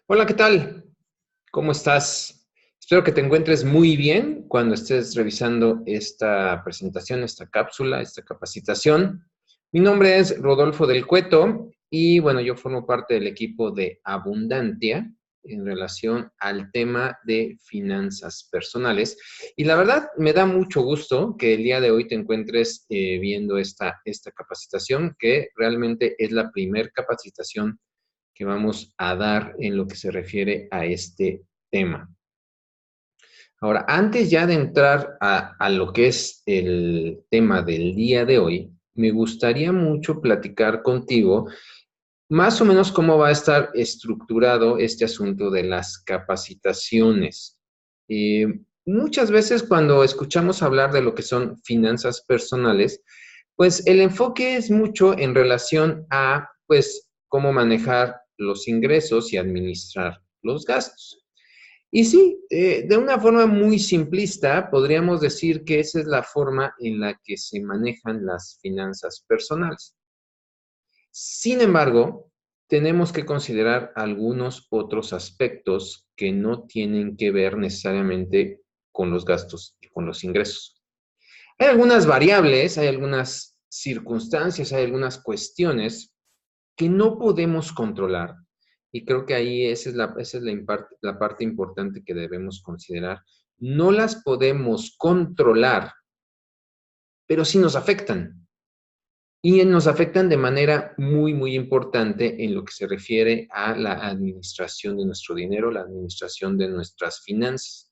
Hola, ¿qué tal? ¿Cómo estás? Espero que te encuentres muy bien cuando estés revisando esta presentación, esta cápsula, esta capacitación. Mi nombre es Rodolfo del Cueto y bueno, yo formo parte del equipo de Abundantia en relación al tema de finanzas personales. Y la verdad, me da mucho gusto que el día de hoy te encuentres viendo esta capacitación, que realmente es la primer capacitación que vamos a dar en lo que se refiere a este tema. Ahora, antes ya de entrar a lo que es el tema del día de hoy, me gustaría mucho platicar contigo más o menos cómo va a estar estructurado este asunto de las capacitaciones. Eh, Muchas veces cuando escuchamos hablar de lo que son finanzas personales, pues el enfoque es mucho en relación a, pues, cómo manejar los ingresos y administrar los gastos. Y sí, de una forma muy simplista, podríamos decir que esa es la forma en la que se manejan las finanzas personales. Sin embargo, tenemos que considerar algunos otros aspectos que no tienen que ver necesariamente con los gastos y con los ingresos. Hay algunas variables, hay algunas circunstancias, hay algunas cuestiones que no podemos controlar. Y creo que ahí esa es la parte importante que debemos considerar. No las podemos controlar, pero sí nos afectan. Y nos afectan de manera muy, muy importante en lo que se refiere a la administración de nuestro dinero, la administración de nuestras finanzas.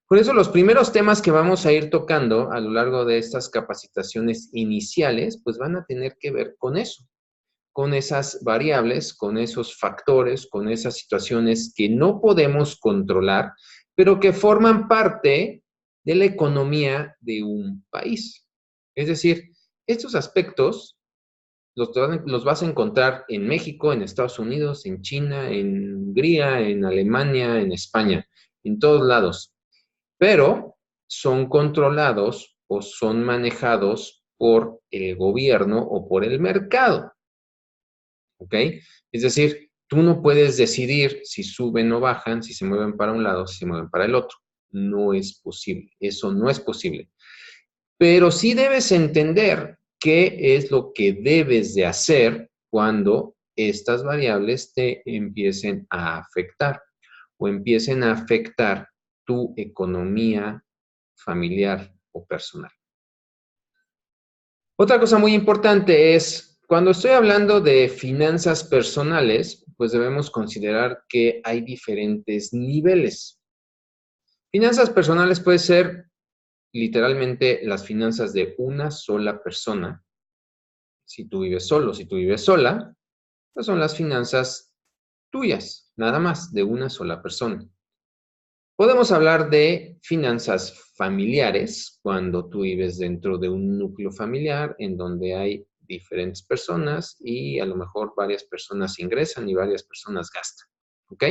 Por eso los primeros temas que vamos a ir tocando a lo largo de estas capacitaciones iniciales, pues van a tener que ver con eso, con esas variables, con esos factores, con esas situaciones que no podemos controlar, pero que forman parte de la economía de un país. Es decir, estos aspectos los vas a encontrar en México, en Estados Unidos, en China, en Hungría, en Alemania, en España, en todos lados, pero son controlados o son manejados por el gobierno o por el mercado. ¿Ok? Es decir, tú no puedes decidir si suben o bajan, si se mueven para un lado, si se mueven para el otro. No es posible. Eso no es posible. Pero sí debes entender qué es lo que debes de hacer cuando estas variables te empiecen a afectar o empiecen a afectar tu economía familiar o personal. Otra cosa muy importante es, cuando estoy hablando de finanzas personales, pues debemos considerar que hay diferentes niveles. Finanzas personales puede ser literalmente las finanzas de una sola persona. Si tú vives solo, si tú vives sola, pues son las finanzas tuyas, nada más, de una sola persona. Podemos hablar de finanzas familiares cuando tú vives dentro de un núcleo familiar en donde hay diferentes personas y a lo mejor varias personas ingresan y varias personas gastan. ¿Ok?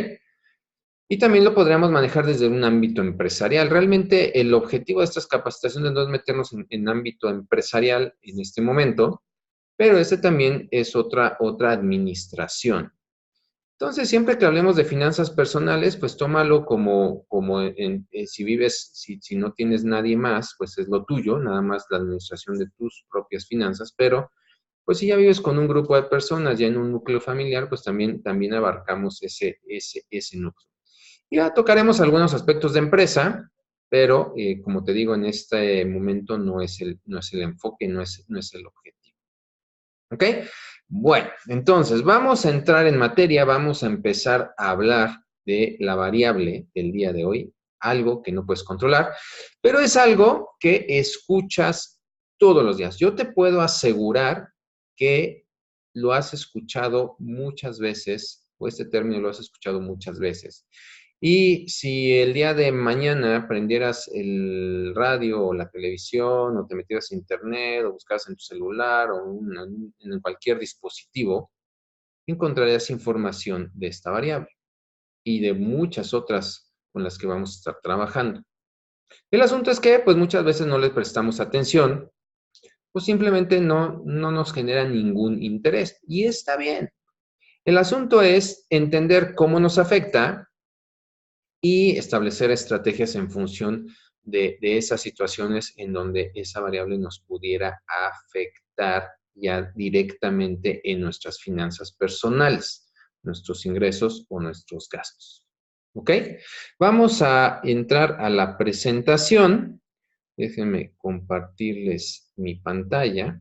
Y también lo podríamos manejar desde un ámbito empresarial. Realmente el objetivo de estas capacitaciones no es meternos en ámbito empresarial en este momento, pero este también es otra administración. Entonces, siempre que hablemos de finanzas personales, pues tómalo si vives, si no tienes nadie más, pues es lo tuyo, nada más la administración de tus propias finanzas, pero pues si ya vives con un grupo de personas, ya en un núcleo familiar, pues también abarcamos ese núcleo. Ya tocaremos algunos aspectos de empresa, pero como te digo, en este momento no es el enfoque, no es el objetivo. ¿Ok? Bueno, entonces vamos a entrar en materia, vamos a empezar a hablar de la variable del día de hoy, algo que no puedes controlar, pero es algo que escuchas todos los días. Yo te puedo asegurar que lo has escuchado muchas veces, o este término lo has escuchado muchas veces. Y si el día de mañana prendieras el radio o la televisión o te metieras a internet o buscaras en tu celular o en cualquier dispositivo, encontrarías información de esta variable y de muchas otras con las que vamos a estar trabajando. El asunto es que pues muchas veces no le prestamos atención, pues simplemente no nos genera ningún interés y está bien. El asunto es entender cómo nos afecta y establecer estrategias en función de esas situaciones en donde esa variable nos pudiera afectar ya directamente en nuestras finanzas personales, nuestros ingresos o nuestros gastos. ¿Ok? Vamos a entrar a la presentación. Déjenme compartirles mi pantalla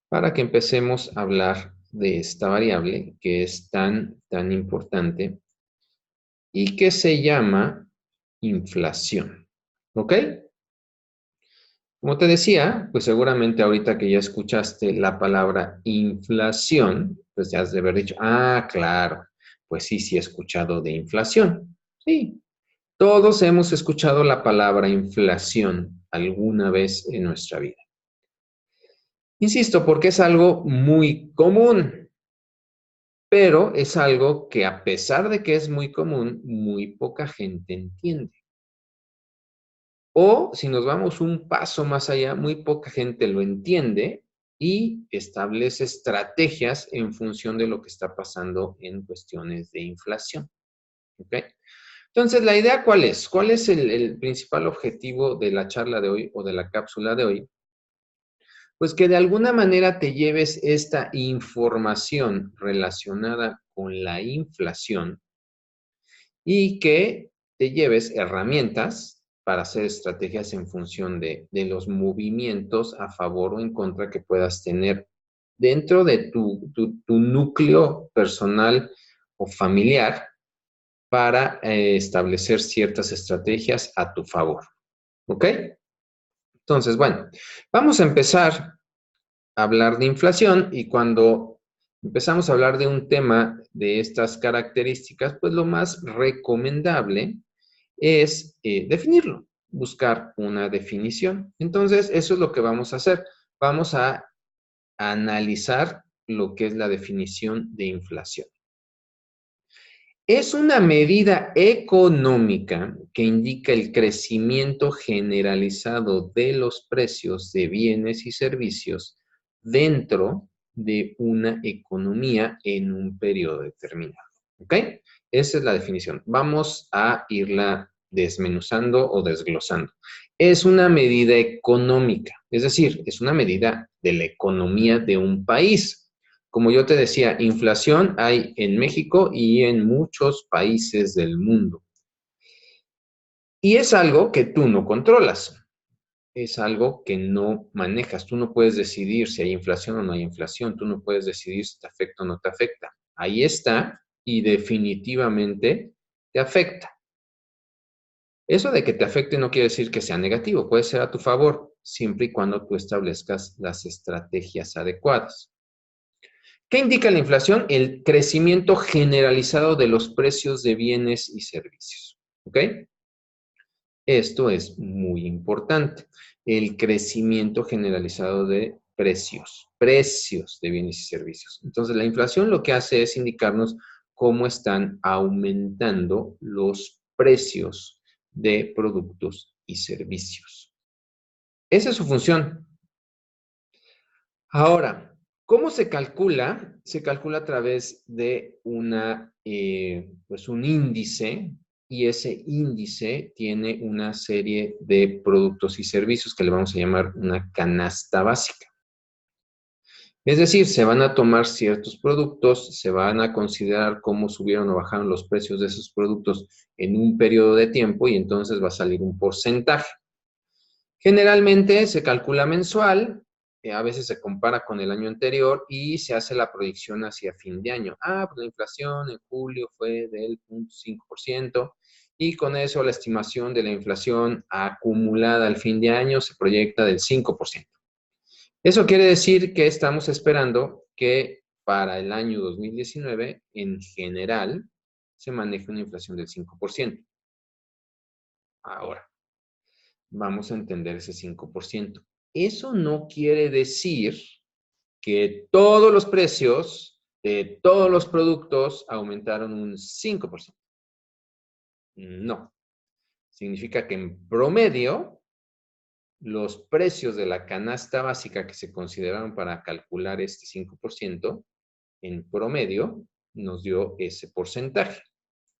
para que empecemos a hablar de esta variable que es tan importante y que se llama inflación. ¿Ok? Como te decía, pues seguramente ahorita que ya escuchaste la palabra inflación, pues ya has de haber dicho, ah, claro, pues sí he escuchado de inflación. Sí, todos hemos escuchado la palabra inflación alguna vez en nuestra vida. Insisto, porque es algo muy común, pero es algo que a pesar de que es muy común, muy poca gente entiende. O si nos vamos un paso más allá, muy poca gente lo entiende y establece estrategias en función de lo que está pasando en cuestiones de inflación. ¿Ok? Entonces, ¿la idea cuál es? ¿Cuál es el principal objetivo de la charla de hoy o de la cápsula de hoy? Pues que de alguna manera te lleves esta información relacionada con la inflación y que te lleves herramientas para hacer estrategias en función de los movimientos a favor o en contra que puedas tener dentro de tu núcleo personal o familiar para establecer ciertas estrategias a tu favor. ¿Ok? Entonces, bueno, vamos a empezar a hablar de inflación y cuando empezamos a hablar de un tema de estas características, pues lo más recomendable es definirlo, buscar una definición. Entonces, eso es lo que vamos a hacer. Vamos a analizar lo que es la definición de inflación. Es una medida económica que indica el crecimiento generalizado de los precios de bienes y servicios dentro de una economía en un periodo determinado. ¿Ok? Esa es la definición. Vamos a irla desmenuzando o desglosando. Es una medida económica, es decir, es una medida de la economía de un país. Como yo te decía, inflación hay en México y en muchos países del mundo. Y es algo que tú no controlas, es algo que no manejas. Tú no puedes decidir si hay inflación o no hay inflación, tú no puedes decidir si te afecta o no te afecta. Ahí está y definitivamente te afecta. Eso de que te afecte no quiere decir que sea negativo, puede ser a tu favor, siempre y cuando tú establezcas las estrategias adecuadas. ¿Qué indica la inflación? El crecimiento generalizado de los precios de bienes y servicios. ¿Ok? Esto es muy importante. El crecimiento generalizado de precios de bienes y servicios. Entonces, la inflación lo que hace es indicarnos cómo están aumentando los precios de productos y servicios. Esa es su función. Ahora, ¿cómo se calcula? Se calcula a través de pues un índice y ese índice tiene una serie de productos y servicios que le vamos a llamar una canasta básica. Es decir, se van a tomar ciertos productos, se van a considerar cómo subieron o bajaron los precios de esos productos en un periodo de tiempo y entonces va a salir un porcentaje. Generalmente se calcula mensual, a veces se compara con el año anterior y se hace la proyección hacia fin de año. Ah, pues la inflación en julio fue del 0.5% y con eso la estimación de la inflación acumulada al fin de año se proyecta del 5%. Eso quiere decir que estamos esperando que para el año 2019, en general, se maneje una inflación del 5%. Ahora, vamos a entender ese 5%. Eso no quiere decir que todos los precios de todos los productos aumentaron un 5%. No. Significa que en promedio, los precios de la canasta básica que se consideraron para calcular este 5%, en promedio nos dio ese porcentaje.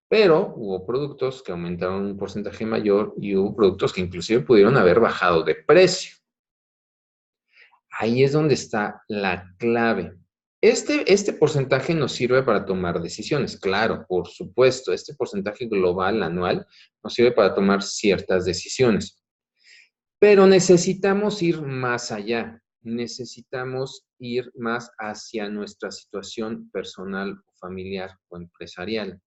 Pero hubo productos que aumentaron un porcentaje mayor y hubo productos que inclusive pudieron haber bajado de precio. Ahí es donde está la clave. Este porcentaje nos sirve para tomar decisiones. Claro, por supuesto, este porcentaje global anual nos sirve para tomar ciertas decisiones. Pero necesitamos ir más allá. Necesitamos ir más hacia nuestra situación personal, familiar o empresarial.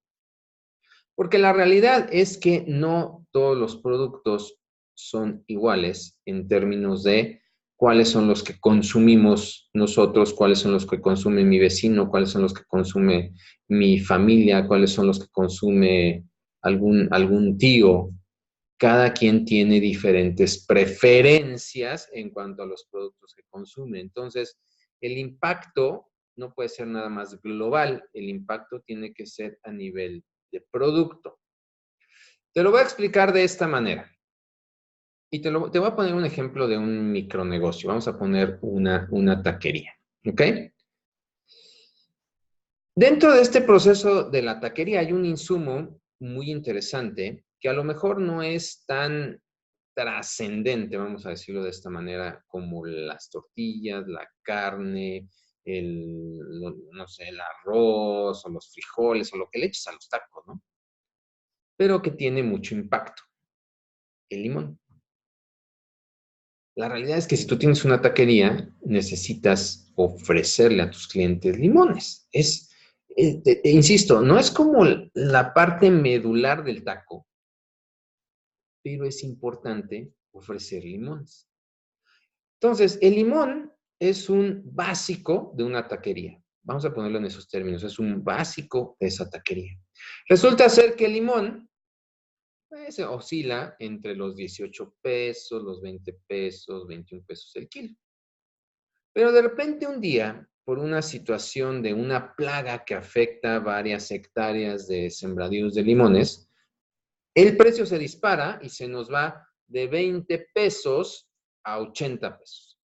Porque la realidad es que no todos los productos son iguales en términos de cuáles son los que consumimos nosotros, cuáles son los que consume mi vecino, cuáles son los que consume mi familia, cuáles son los que consume algún tío. Cada quien tiene diferentes preferencias en cuanto a los productos que consume. Entonces, el impacto no puede ser nada más global, el impacto tiene que ser a nivel de producto. Te lo voy a explicar de esta manera. Y te voy a poner un ejemplo de un micronegocio. Vamos a poner una taquería. ¿Ok? Dentro de este proceso de la taquería hay un insumo muy interesante que a lo mejor no es tan trascendente, vamos a decirlo de esta manera, como las tortillas, la carne, no sé, el arroz o los frijoles o lo que le eches a los tacos, ¿no? Pero que tiene mucho impacto, el limón. La realidad es que si tú tienes una taquería, necesitas ofrecerle a tus clientes limones. Insisto, no es como la parte medular del taco, pero es importante ofrecer limones. Entonces, el limón es un básico de una taquería. Vamos a ponerlo en esos términos. Es un básico de esa taquería. Resulta ser que el limón pues, oscila entre los 18 pesos, los 20 pesos, 21 pesos el kilo. Pero de repente un día, por una situación de una plaga que afecta varias hectáreas de sembradíos de limones, el precio se dispara y se nos va de 20 pesos a 80 pesos.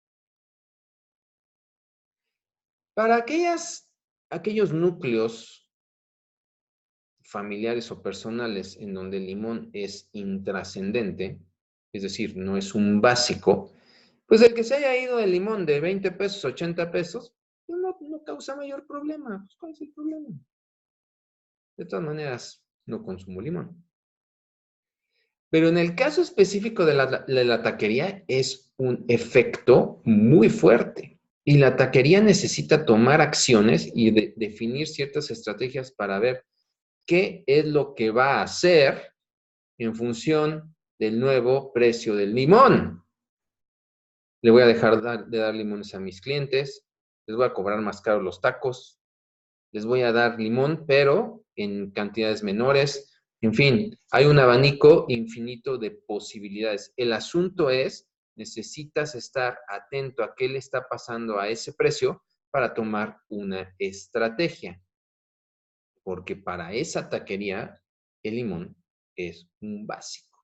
Para aquellos núcleos familiares o personales en donde el limón es intrascendente, es decir, no es un básico, pues el que se haya ido el limón de 20 pesos a 80 pesos, pues no causa mayor problema. Pues, ¿cuál es el problema? De todas maneras, no consumo limón. Pero en el caso específico de la taquería es un efecto muy fuerte. Y la taquería necesita tomar acciones y definir ciertas estrategias para ver qué es lo que va a hacer en función del nuevo precio del limón. Le voy a dejar de dar limones a mis clientes, les voy a cobrar más caro los tacos, les voy a dar limón, pero en cantidades menores. En fin, hay un abanico infinito de posibilidades. El asunto es, necesitas estar atento a qué le está pasando a ese precio para tomar una estrategia. Porque para esa taquería, el limón es un básico.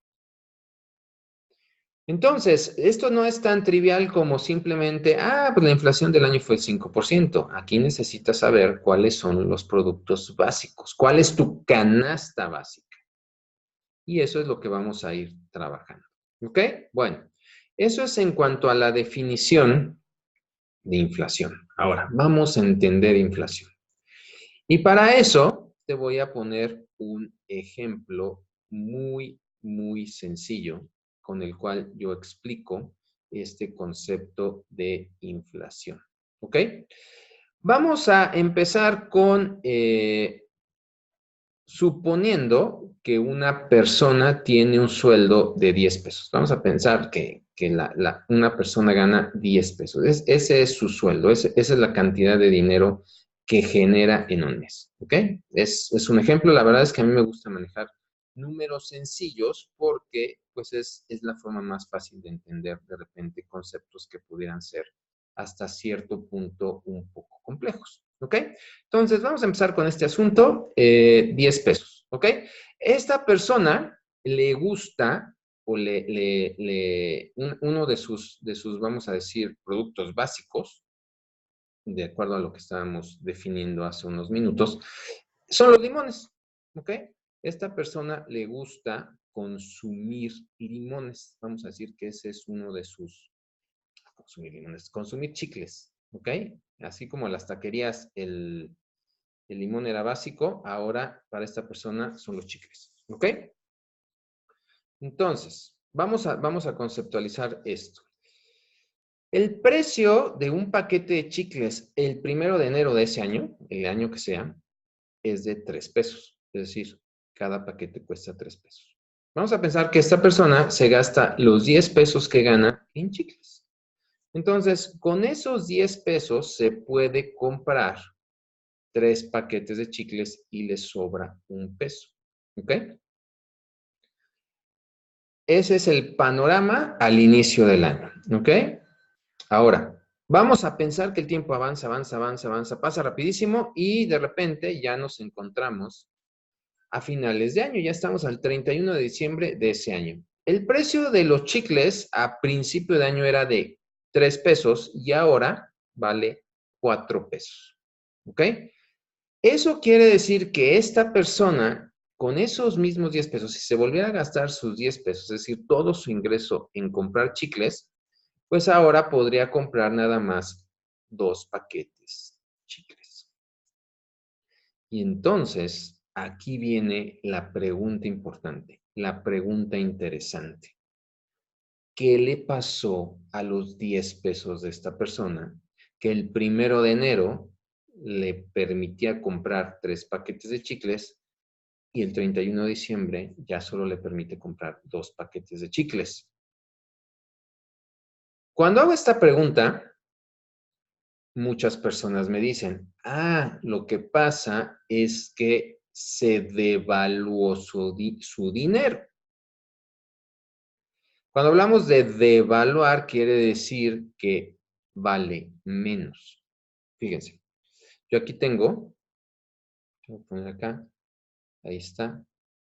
Entonces, esto no es tan trivial como simplemente, pues la inflación del año fue el 5%. Aquí necesitas saber cuáles son los productos básicos, cuál es tu canasta básica. Y eso es lo que vamos a ir trabajando. ¿Ok? Bueno, eso es en cuanto a la definición de inflación. Ahora, vamos a entender inflación. Y para eso te voy a poner un ejemplo muy, muy sencillo con el cual yo explico este concepto de inflación. ¿Ok? Vamos a empezar con suponiendo que una persona tiene un sueldo de 10 pesos. Vamos a pensar que una persona gana 10 pesos. Ese es su sueldo, esa es la cantidad de dinero que genera en un mes. ¿Ok? Es un ejemplo. La verdad es que a mí me gusta manejar números sencillos porque pues es la forma más fácil de entender de repente conceptos que pudieran ser hasta cierto punto un poco complejos. ¿Ok? Entonces, vamos a empezar con este asunto, 10 pesos, ¿ok? Esta persona le gusta o uno de sus, vamos a decir, productos básicos, de acuerdo a lo que estábamos definiendo hace unos minutos, son los limones, ¿ok? Esta persona le gusta consumir limones. Vamos a decir que ese es uno de sus, consumir limones, consumir chicles, ¿ok? Así como en las taquerías el limón era básico, ahora para esta persona son los chicles, ¿ok? Entonces, vamos a conceptualizar esto. El precio de un paquete de chicles el 1 de enero de ese año, el año que sea, es de 3 pesos. Es decir, cada paquete cuesta 3 pesos. Vamos a pensar que esta persona se gasta los 10 pesos que gana en chicles. Entonces, con esos 10 pesos se puede comprar 3 paquetes de chicles y le sobra 1 peso. ¿Ok? Ese es el panorama al inicio del año. ¿Ok? Ahora, vamos a pensar que el tiempo avanza, avanza, avanza, avanza, pasa rapidísimo y de repente ya nos encontramos a finales de año. Ya estamos al 31 de diciembre de ese año. El precio de los chicles a principio de año era de 3 pesos y ahora vale 4 pesos. ¿Ok? Eso quiere decir que esta persona, con esos mismos 10 pesos, si se volviera a gastar sus 10 pesos, es decir, todo su ingreso en comprar chicles, pues ahora podría comprar nada más 2 paquetes chicles. Y entonces, aquí viene la pregunta importante, la pregunta interesante. ¿Qué le pasó a los 10 pesos de esta persona que el 1 de enero le permitía comprar 3 paquetes de chicles y el 31 de diciembre ya solo le permite comprar 2 paquetes de chicles? Cuando hago esta pregunta, muchas personas me dicen, lo que pasa es que se devaluó su dinero. Cuando hablamos de devaluar, quiere decir que vale menos. Fíjense, yo aquí tengo, voy a poner acá, ahí está,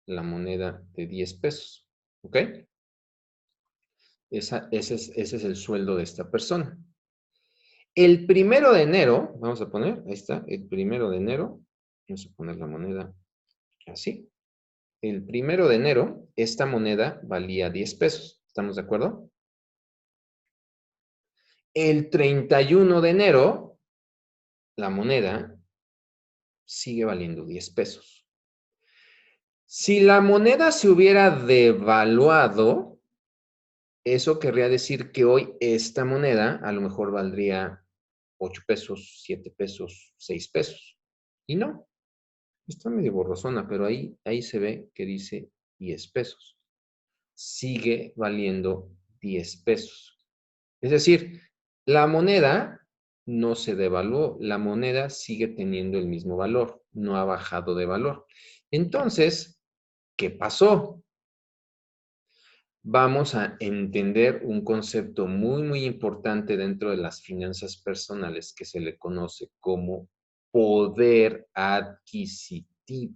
la moneda de 10 pesos. ¿Ok? Ese es el sueldo de esta persona. El 1 de enero, vamos a poner, ahí está, el 1 de enero, vamos a poner la moneda así. El 1 de enero, esta moneda valía 10 pesos. ¿Estamos de acuerdo? El 31 de enero, la moneda sigue valiendo 10 pesos. Si la moneda se hubiera devaluado, eso querría decir que hoy esta moneda a lo mejor valdría 8 pesos, 7 pesos, 6 pesos. Y no, está medio borrosona, pero ahí se ve que dice 10 pesos. Sigue valiendo 10 pesos. Es decir, la moneda no se devaluó, la moneda sigue teniendo el mismo valor, no ha bajado de valor. Entonces, ¿qué pasó? Vamos a entender un concepto muy, muy importante dentro de las finanzas personales que se le conoce como poder adquisitivo.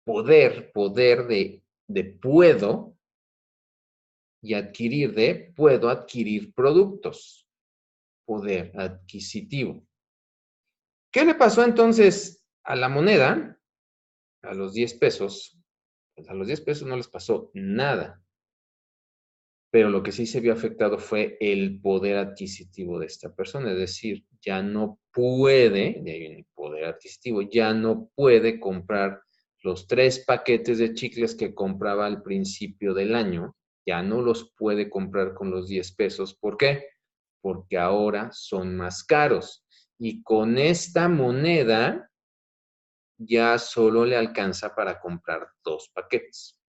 Poder de puedo y adquirir de puedo adquirir productos. Poder adquisitivo. ¿Qué le pasó entonces a la moneda? A los 10 pesos. Pues a los 10 pesos no les pasó nada. Pero lo que sí se vio afectado fue el poder adquisitivo de esta persona. Es decir, ya no puede, de ahí viene el poder adquisitivo, ya no puede comprar los 3 paquetes de chicles que compraba al principio del año. Ya no los puede comprar con los 10 pesos. ¿Por qué? Porque ahora son más caros. Y con esta moneda ya solo le alcanza para comprar 2 paquetes.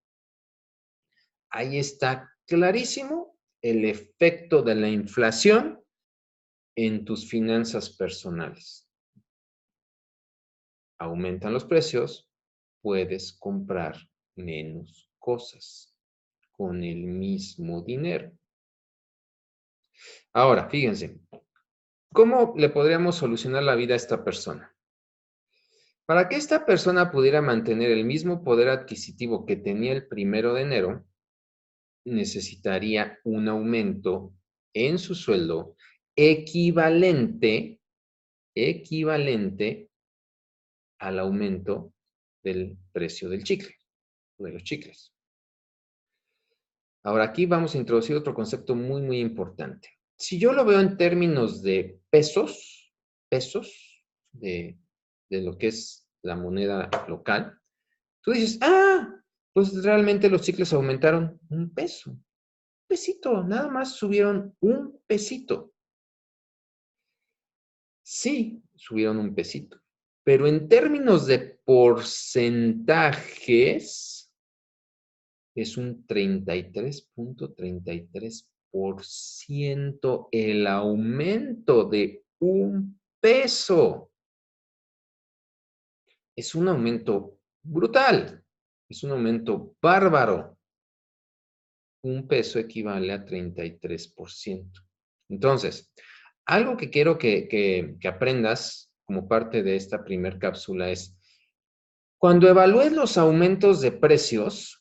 Ahí está clarísimo el efecto de la inflación en tus finanzas personales. Aumentan los precios, puedes comprar menos cosas con el mismo dinero. Ahora, fíjense, ¿cómo le podríamos solucionar la vida a esta persona? Para que esta persona pudiera mantener el mismo poder adquisitivo que tenía el 1 de enero, necesitaría un aumento en su sueldo equivalente al aumento del precio del chicle, o de los chicles. Ahora aquí vamos a introducir otro concepto muy, muy importante. Si yo lo veo en términos de pesos de lo que es la moneda local, tú dices, pues realmente los chicles aumentaron un peso, un pesito, nada más subieron un pesito. Sí, subieron un pesito, pero en términos de porcentajes, es un 33.33% el aumento de un peso. Es un aumento brutal, es un aumento bárbaro. Un peso equivale a 33%. Entonces, algo que quiero que aprendas como parte de esta primer cápsula es, cuando evalúes los aumentos de precios,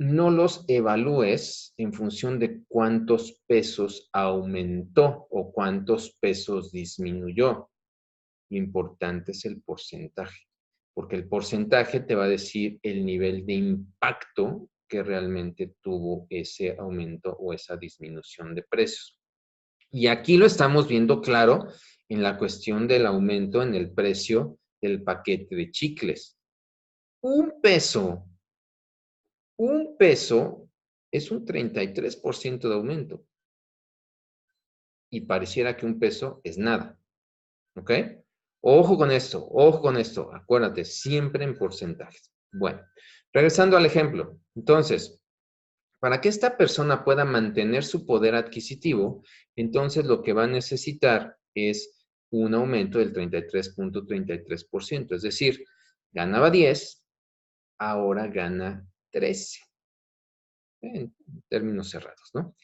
no los evalúes en función de cuántos pesos aumentó o cuántos pesos disminuyó. Lo importante es el porcentaje, porque el porcentaje te va a decir el nivel de impacto que realmente tuvo ese aumento o esa disminución de precios. Y aquí lo estamos viendo claro en la cuestión del aumento en el precio del paquete de chicles. Un peso es un 33% de aumento. Y pareciera que un peso es nada. ¿Ok? Ojo con esto. Acuérdate, siempre en porcentajes. Bueno, regresando al ejemplo. Entonces, para que esta persona pueda mantener su poder adquisitivo, entonces lo que va a necesitar es un aumento del 33.33%. Es decir, ganaba 10, ahora gana 13. En términos cerrados, ¿no?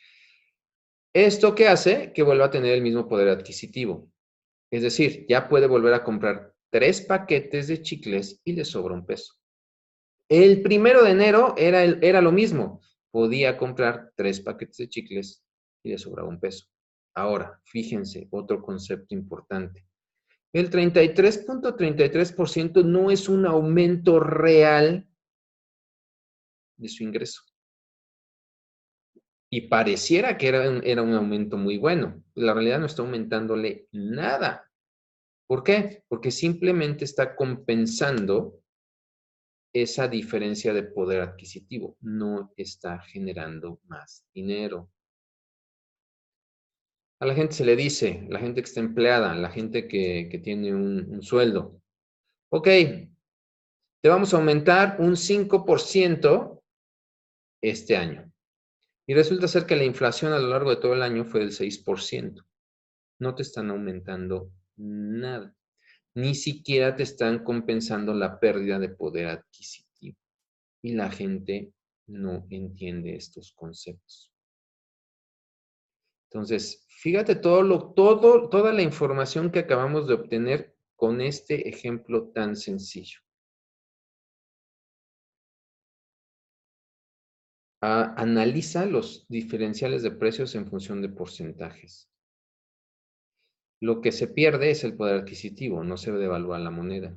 ¿Esto qué hace? Que vuelva a tener el mismo poder adquisitivo. Es decir, ya puede volver a comprar 3 paquetes de chicles y le sobra un peso. El 1 de enero era lo mismo. Podía comprar 3 paquetes de chicles y le sobraba un peso. Ahora, fíjense, otro concepto importante. El 33.33% no es un aumento real de su ingreso. Y pareciera que era un aumento muy bueno. La realidad no está aumentándole nada. ¿Por qué? Porque simplemente está compensando esa diferencia de poder adquisitivo. No está generando más dinero. A la gente se le dice, la gente que está empleada, la gente que tiene un sueldo, ok, te vamos a aumentar un 5% este año. Y resulta ser que la inflación a lo largo de todo el año fue del 6%. No te están aumentando nada. Ni siquiera te están compensando la pérdida de poder adquisitivo. Y la gente no entiende estos conceptos. Entonces, fíjate toda la información que acabamos de obtener con este ejemplo tan sencillo. Analiza los diferenciales de precios en función de porcentajes. Lo que se pierde es el poder adquisitivo, no se devalúa la moneda.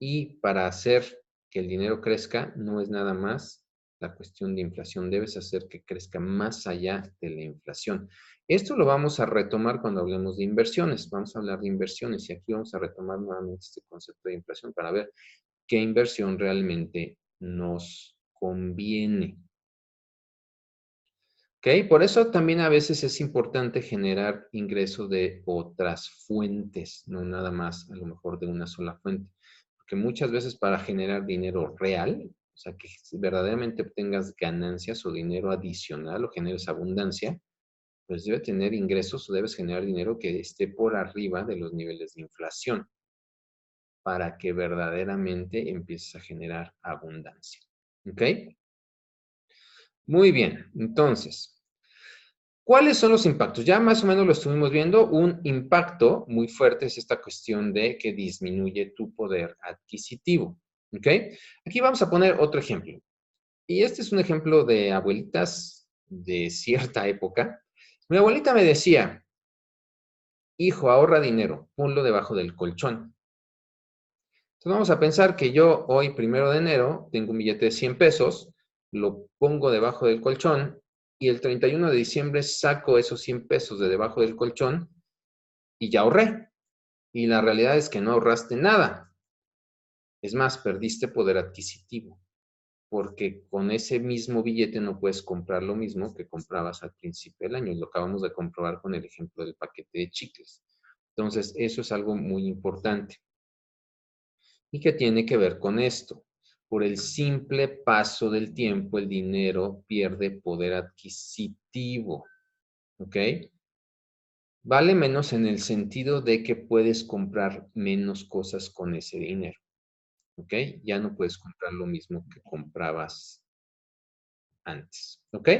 Y para hacer que el dinero crezca, no es nada más la cuestión de inflación. Debes hacer que crezca más allá de la inflación. Esto lo vamos a retomar cuando hablemos de inversiones. Vamos a hablar de inversiones y aquí vamos a retomar nuevamente este concepto de inflación para ver qué inversión realmente nos conviene. ¿Ok? Por eso también a veces es importante generar ingresos de otras fuentes, no nada más a lo mejor de una sola fuente. Porque muchas veces para generar dinero real, o sea, que verdaderamente obtengas ganancias o dinero adicional o generes abundancia, pues debe tener ingresos o debes generar dinero que esté por arriba de los niveles de inflación para que verdaderamente empieces a generar abundancia. ¿Ok? Muy bien, entonces, ¿cuáles son los impactos? Ya más o menos lo estuvimos viendo. Un impacto muy fuerte es esta cuestión de que disminuye tu poder adquisitivo. ¿Ok? Aquí vamos a poner otro ejemplo. Y este es un ejemplo de abuelitas de cierta época Mi abuelita me decía, hijo, ahorra dinero, ponlo debajo del colchón. Entonces vamos a pensar que yo hoy, 1 de enero, tengo un billete de 100 pesos, lo pongo debajo del colchón y el 31 de diciembre saco esos 100 pesos de debajo del colchón y ya ahorré. Y la realidad es que no ahorraste nada. Es más, perdiste poder adquisitivo, porque con ese mismo billete no puedes comprar lo mismo que comprabas al principio del año. Y lo acabamos de comprobar con el ejemplo del paquete de chicles. Entonces, eso es algo muy importante. ¿Y qué tiene que ver con esto? Por el simple paso del tiempo, el dinero pierde poder adquisitivo. ¿Ok? Vale menos en el sentido de que puedes comprar menos cosas con ese dinero. ¿Ok? Ya no puedes comprar lo mismo que comprabas antes. ¿Ok?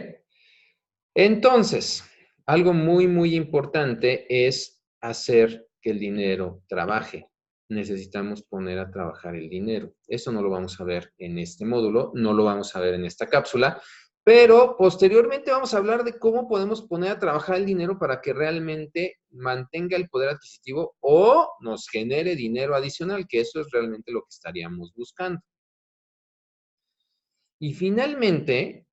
Entonces, algo muy, muy importante es hacer que el dinero trabaje. Necesitamos poner a trabajar el dinero. Eso no lo vamos a ver en este módulo, no lo vamos a ver en esta cápsula, pero posteriormente vamos a hablar de cómo podemos poner a trabajar el dinero para que realmente mantenga el poder adquisitivo o nos genere dinero adicional, que eso es realmente lo que estaríamos buscando. Y finalmente,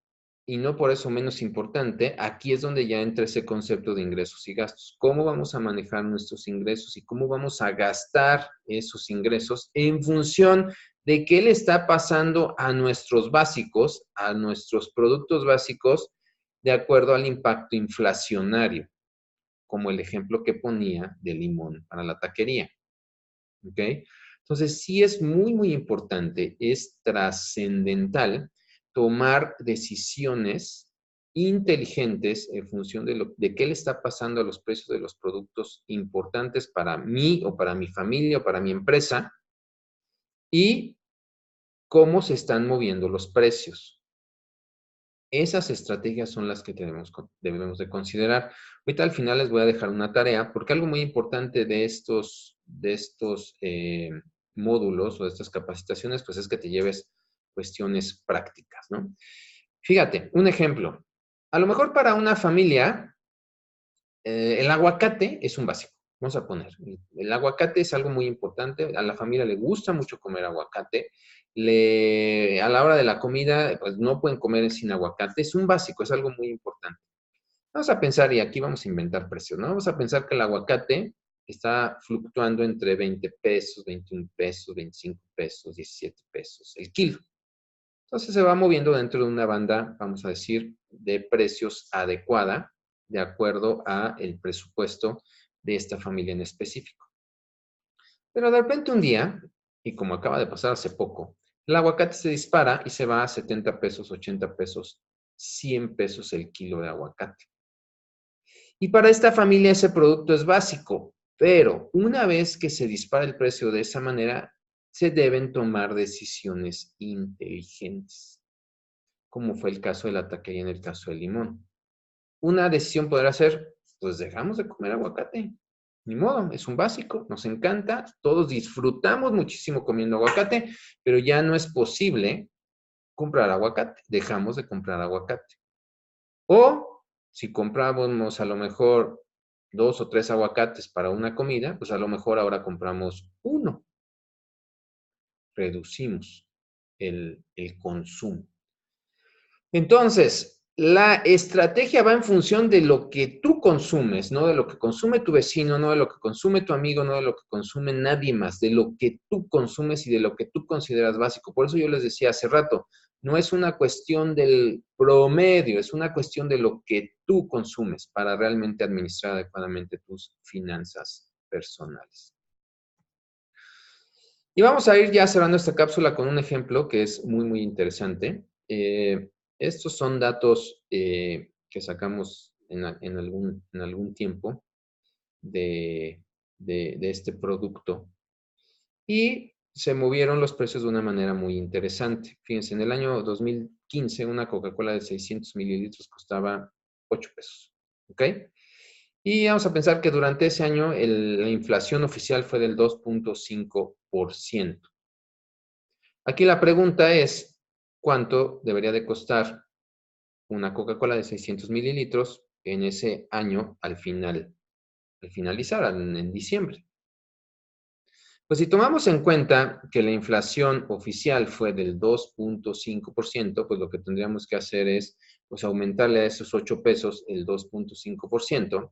y no por eso menos importante, aquí es donde ya entra ese concepto de ingresos y gastos. ¿Cómo vamos a manejar nuestros ingresos y cómo vamos a gastar esos ingresos en función de qué le está pasando a nuestros básicos, a nuestros productos básicos, de acuerdo al impacto inflacionario, como el ejemplo que ponía de limón para la taquería? ¿Ok? Entonces, sí es muy, muy importante, es trascendental tomar decisiones inteligentes en función de qué le está pasando a los precios de los productos importantes para mí o para mi familia o para mi empresa y cómo se están moviendo los precios. Esas estrategias son las que debemos de considerar. Ahorita al final les voy a dejar una tarea, porque algo muy importante de estos módulos o de estas capacitaciones, pues es que te lleves cuestiones prácticas, ¿no? Fíjate, un ejemplo. A lo mejor para una familia, el aguacate es un básico. Vamos a poner, el aguacate es algo muy importante. A la familia le gusta mucho comer aguacate. A la hora de la comida, pues no pueden comer sin aguacate. Es un básico, es algo muy importante. Vamos a pensar, y aquí vamos a inventar precios, ¿no? Vamos a pensar que el aguacate está fluctuando entre 20 pesos, 21 pesos, 25 pesos, 17 pesos el kilo. Entonces se va moviendo dentro de una banda, vamos a decir, de precios adecuada, de acuerdo a el presupuesto de esta familia en específico. Pero de repente un día, y como acaba de pasar hace poco, el aguacate se dispara y se va a 70 pesos, 80 pesos, 100 pesos el kilo de aguacate. Y para esta familia ese producto es básico, pero una vez que se dispara el precio de esa manera, se deben tomar decisiones inteligentes, como fue el caso de la taquería en el caso del limón. Una decisión podrá ser, pues dejamos de comer aguacate. Ni modo, es un básico, nos encanta, todos disfrutamos muchísimo comiendo aguacate, pero ya no es posible comprar aguacate, dejamos de comprar aguacate. O si comprábamos a lo mejor 2 o 3 aguacates para una comida, pues a lo mejor ahora compramos uno, reducimos el consumo. Entonces, la estrategia va en función de lo que tú consumes, no de lo que consume tu vecino, no de lo que consume tu amigo, no de lo que consume nadie más, de lo que tú consumes y de lo que tú consideras básico. Por eso yo les decía hace rato, no es una cuestión del promedio, es una cuestión de lo que tú consumes para realmente administrar adecuadamente tus finanzas personales. Y vamos a ir ya cerrando esta cápsula con un ejemplo que es muy, muy interesante. Estos son datos que sacamos en algún tiempo de este producto y se movieron los precios de una manera muy interesante. Fíjense, en el año 2015 una Coca-Cola de 600 mililitros costaba 8 pesos. ¿Ok? Y vamos a pensar que durante ese año la inflación oficial fue del 2.5%. Aquí la pregunta es, ¿cuánto debería de costar una Coca-Cola de 600 mililitros en ese año al finalizar, en diciembre. Pues si tomamos en cuenta que la inflación oficial fue del 2.5%, pues lo que tendríamos que hacer es pues, aumentarle a esos 8 pesos el 2.5%.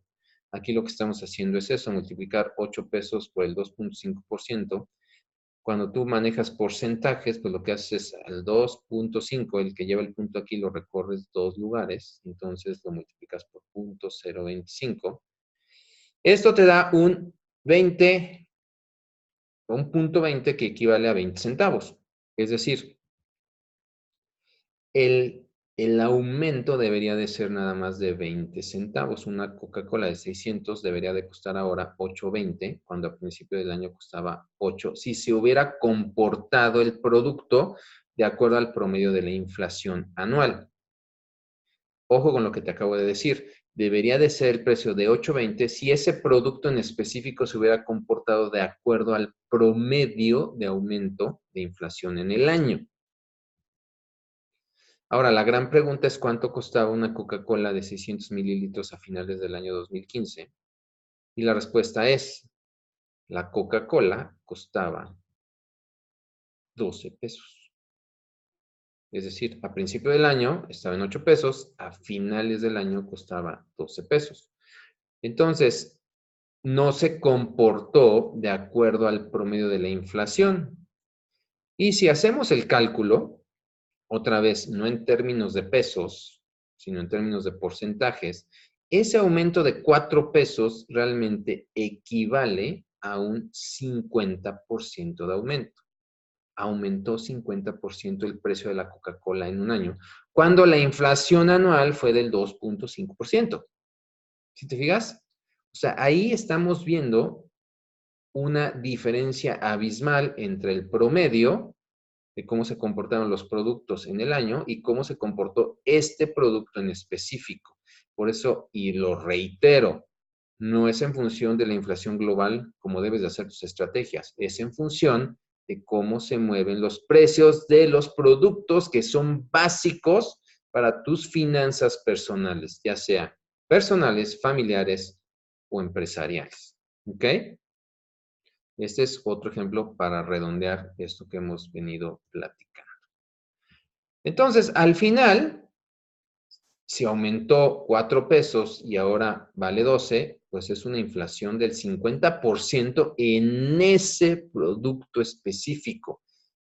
Aquí lo que estamos haciendo es eso, multiplicar 8 pesos por el 2.5%. Cuando tú manejas porcentajes, pues lo que haces es al 2.5, el que lleva el punto aquí lo recorres 2 lugares, entonces lo multiplicas por 0.025. Esto te da un 20, un punto 20 que equivale a 20 centavos. Es decir, el aumento debería de ser nada más de 20 centavos. Una Coca-Cola de 600 debería de costar ahora 8.20, cuando a principio del año costaba 8, si se hubiera comportado el producto de acuerdo al promedio de la inflación anual. Ojo con lo que te acabo de decir. Debería de ser el precio de 8.20 si ese producto en específico se hubiera comportado de acuerdo al promedio de aumento de inflación en el año. Ahora, la gran pregunta es cuánto costaba una Coca-Cola de 600 mililitros a finales del año 2015. Y la respuesta es, la Coca-Cola costaba 12 pesos. Es decir, a principio del año estaba en 8 pesos, a finales del año costaba 12 pesos. Entonces, no se comportó de acuerdo al promedio de la inflación. Y si hacemos el cálculo, otra vez, no en términos de pesos, sino en términos de porcentajes, ese aumento de 4 pesos realmente equivale a un 50% de aumento. Aumentó 50% el precio de la Coca-Cola en un año, cuando la inflación anual fue del 2.5%. ¿Sí te fijas? O sea, ahí estamos viendo una diferencia abismal entre el promedio de cómo se comportaron los productos en el año y cómo se comportó este producto en específico. Por eso, y lo reitero, no es en función de la inflación global como debes de hacer tus estrategias, es en función de cómo se mueven los precios de los productos que son básicos para tus finanzas personales, ya sea personales, familiares o empresariales. ¿Ok? Este es otro ejemplo para redondear esto que hemos venido platicando. Entonces, al final, si aumentó 4 pesos y ahora vale 12, pues es una inflación del 50% en ese producto específico.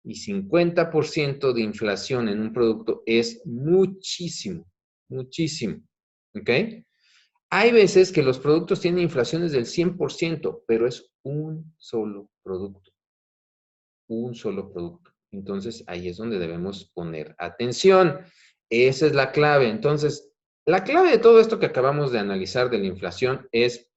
Y 50% de inflación en un producto es muchísimo, muchísimo. ¿Ok? Hay veces que los productos tienen inflaciones del 100%, pero es un solo producto. Un solo producto. Entonces, ahí es donde debemos poner atención. Esa es la clave. Entonces, la clave de todo esto que acabamos de analizar de la inflación es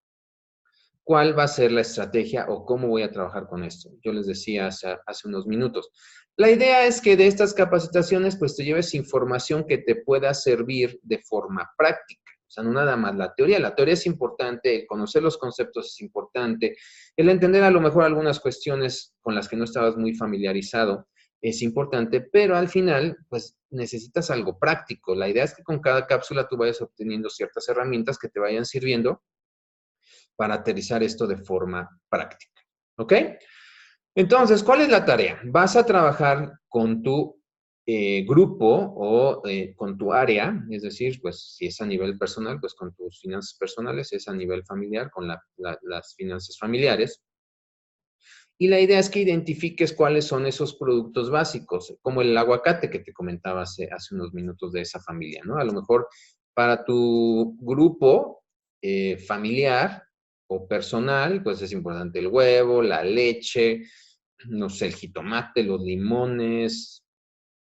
cuál va a ser la estrategia o cómo voy a trabajar con esto. Yo les decía hace unos minutos. La idea es que de estas capacitaciones, pues te lleves información que te pueda servir de forma práctica. O sea, no nada más la teoría es importante, el conocer los conceptos es importante, el entender a lo mejor algunas cuestiones con las que no estabas muy familiarizado es importante, pero al final, pues necesitas algo práctico. La idea es que con cada cápsula tú vayas obteniendo ciertas herramientas que te vayan sirviendo para aterrizar esto de forma práctica. ¿Ok? Entonces, ¿cuál es la tarea? Vas a trabajar con tu grupo o con tu área, es decir, pues si es a nivel personal, pues con tus finanzas personales, si es a nivel familiar, con las finanzas familiares. Y la idea es que identifiques cuáles son esos productos básicos, como el aguacate que te comentaba hace unos minutos de esa familia, ¿no? A lo mejor para tu grupo familiar o personal, pues es importante el huevo, la leche, no sé, el jitomate, los limones,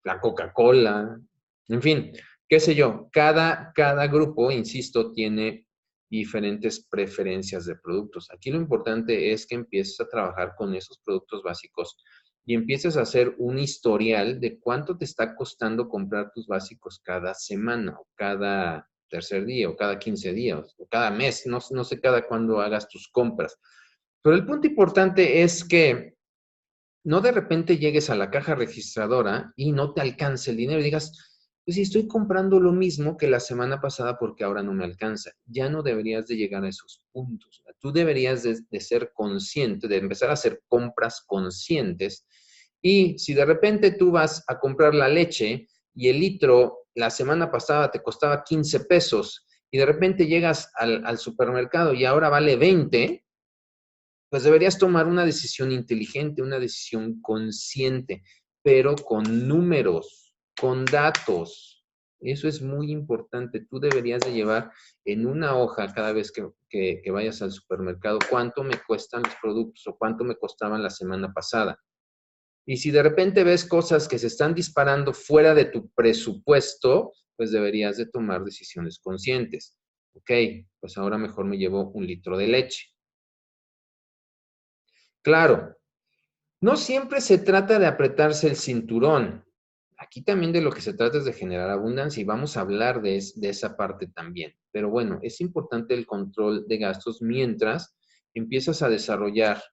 la Coca-Cola, en fin, qué sé yo. Cada grupo, insisto, tiene diferentes preferencias de productos. Aquí lo importante es que empieces a trabajar con esos productos básicos y empieces a hacer un historial de cuánto te está costando comprar tus básicos cada semana o cada tercer día o cada 15 días o cada mes, no sé cada cuándo hagas tus compras. Pero el punto importante es que no de repente llegues a la caja registradora y no te alcance el dinero y digas, Pues si estoy comprando lo mismo que la semana pasada porque ahora no me alcanza, ya no deberías de llegar a esos puntos. Tú deberías de ser consciente, de empezar a hacer compras conscientes. Y si de repente tú vas a comprar la leche y el litro la semana pasada te costaba 15 pesos y de repente llegas al supermercado y ahora vale 20, pues deberías tomar una decisión inteligente, una decisión consciente, pero con números, con datos. Eso es muy importante. Tú deberías de llevar en una hoja cada vez que vayas al supermercado cuánto me cuestan los productos o cuánto me costaban la semana pasada. Y si de repente ves cosas que se están disparando fuera de tu presupuesto, pues deberías de tomar decisiones conscientes. Ok, pues ahora mejor me llevo un litro de leche. Claro, no siempre se trata de apretarse el cinturón. Aquí también de lo que se trata es de generar abundancia y vamos a hablar de esa parte también. Pero bueno, es importante el control de gastos mientras empiezas a desarrollar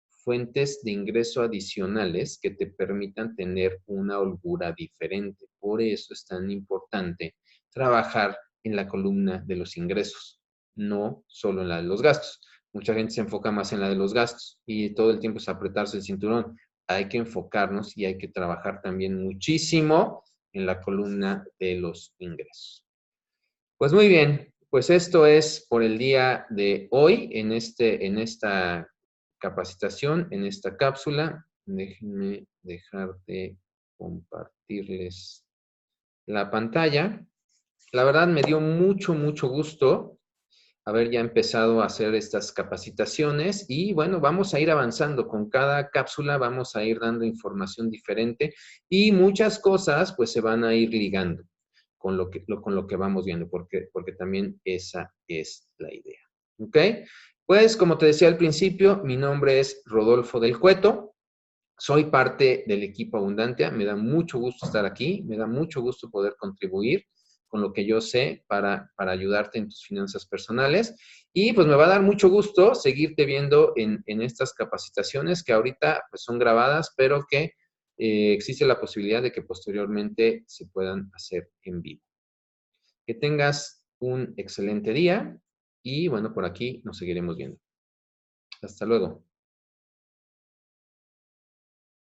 fuentes de ingreso adicionales que te permitan tener una holgura diferente. Por eso es tan importante trabajar en la columna de los ingresos, no solo en la de los gastos. Mucha gente se enfoca más en la de los gastos y todo el tiempo es apretarse el cinturón. Hay que enfocarnos y hay que trabajar también muchísimo en la columna de los ingresos. Pues muy bien, pues esto es por el día de hoy en esta capacitación, en esta cápsula. Déjenme dejar de compartirles la pantalla. La verdad me dio mucho gusto haber ya empezado a hacer estas capacitaciones y bueno, vamos a ir avanzando con cada cápsula, vamos a ir dando información diferente y muchas cosas pues se van a ir ligando con lo que vamos viendo, porque también esa es la idea. ¿Ok? Pues como te decía al principio, mi nombre es Rodolfo del Cueto, soy parte del equipo Abundantia, me da mucho gusto estar aquí, me da mucho gusto poder contribuir con lo que yo sé para ayudarte en tus finanzas personales. Y pues me va a dar mucho gusto seguirte viendo en estas capacitaciones que ahorita pues, son grabadas, pero que existe la posibilidad de que posteriormente se puedan hacer en vivo. Que tengas un excelente día y bueno, por aquí nos seguiremos viendo. Hasta luego.